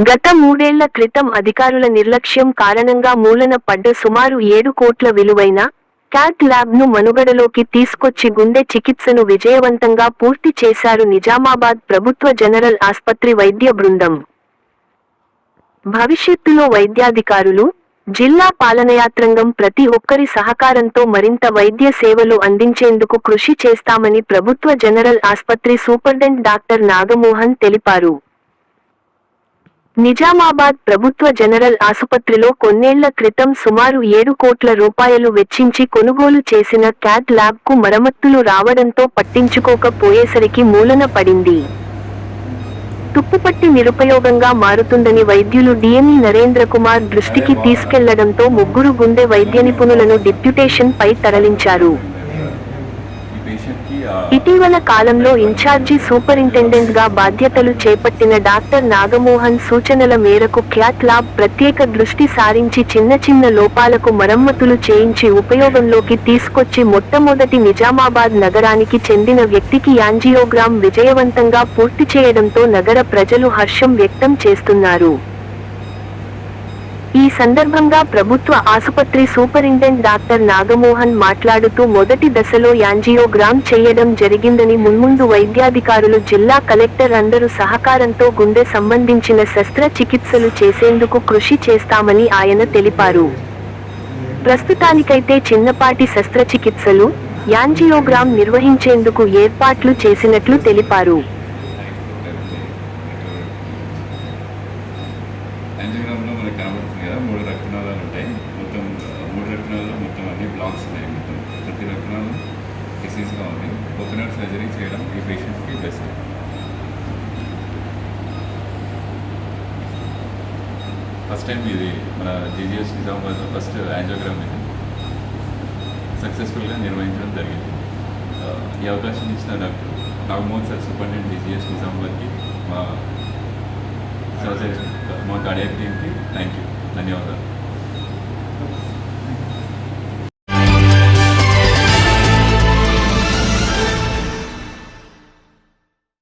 గత 3 ఏళ్ల క్రితం అధికారుల నిర్లక్ష్యం కారణంగా మూలన పడ్డ సుమారు 7 కోట్ల విలువైన క్యాట్ ల్యాబ్ను మనుగడలోకి తీసుకొచ్చి గుండె చికిత్సను విజయవంతంగా పూర్తి చేశారు నిజామాబాద్ ప్రభుత్వ జనరల్ ఆస్పత్రి వైద్య బృందం. భవిష్యత్తులో వైద్యాధికారులు, జిల్లా పాలనయాత్రంగం ప్రతి ఒక్కరి సహకారంతో మరింత వైద్య సేవలు అందించేందుకు కృషి చేస్తామని ప్రభుత్వ జనరల్ ఆస్పత్రి సూపరింటెండెంట్ డాక్టర్ నాగమోహన్ తెలిపారు. నిజామాబాద్ ప్రభుత్వ జనరల్ ఆసుపత్రిలో కొన్నేళ్ల క్రితం సుమారు 7 కోట్ల రూపాయలు వెచ్చించి కొనుగోలు చేసిన క్యాట్ ల్యాబ్కు మరమ్మతులు రావడంతో పట్టించుకోకపోయేసరికి మూలన పడింది. తుప్పుపట్టి నిరుపయోగంగా మారుతుందని వైద్యులు డిఎంఈ నరేంద్రకుమార్ దృష్టికి తీసుకెళ్లడంతో ముగ్గురు గుండె వైద్య నిపుణులను డిప్యూటేషన్ పై తరలించారు. ఇటీవల కాలంలో ఇన్ఛార్జి సూపరింటెండెంట్ గా బాధ్యతలు చేపట్టిన డాక్టర్ నాగమోహన్ సూచనల మేరకు క్యాట్ ల్యాబ్ ప్రత్యేక దృష్టి సారించి చిన్న లోపాలకు మరమ్మతులు చేయించి ఉపయోగంలోకి తీసుకొచ్చి మొట్టమొదటి నిజామాబాద్ నగరానికి చెందిన వ్యక్తికి యాంజియోగ్రామ్ విజయవంతంగా పూర్తి చేయడంతో నగర ప్రజలు హర్షం వ్యక్తం చేస్తున్నారు. ఈ సందర్భంగా ప్రభుత్వ ఆసుపత్రి సూపరింటెండెంట్ డాక్టర్ నాగమోహన్ మాట్లాడుతూ మొదటి దశలో యాంజియోగ్రామ్ చేయడం జరిగిందని మున్ముందు వైద్యాధికారులు, జిల్లా కలెక్టర్ అందరూ సహకారంతో గుండె సంబంధించిన శస్త్రచికిత్సలు చేసేందుకు కృషి చేస్తామని ఆయన తెలిపారు. ప్రస్తుతానికైతే చిన్నపాటి శస్త్రచికిత్సలు, యాంజియోగ్రామ్ నిర్వహించేందుకు ఏర్పాట్లు చేసినట్లు తెలిపారు. యాంజియోగ్రామ్లో మనకి కనబడుతుంది కదా, 3 రక్తనాళాలు ఉంటాయి. మొత్తం 3 రక్తనాళాలు మొత్తం అన్ని బ్లాక్స్ ఉన్నాయి. మొత్తం ప్రతి రక్తనాళం డిసీజ్గా ఉంది. ఓపెన్ హార్ట్ సర్జరీ చేయడం ఈ పేషెంట్కి బెస్ట్. ఫస్ట్ టైం ఇది మన జీజీఎస్ నిజామాబాద్లో ఫస్ట్ యాంజియోగ్రామ్ ఇది సక్సెస్ఫుల్గా నిర్వహించడం జరిగింది. ఈ అవకాశం ఇచ్చిన doctor Nagamohan sir superintendent GGS నిజామాబాద్కి, మా కార్డియాక్ టీమ్కి థ్యాంక్ యూ, ధన్యవాదాలు.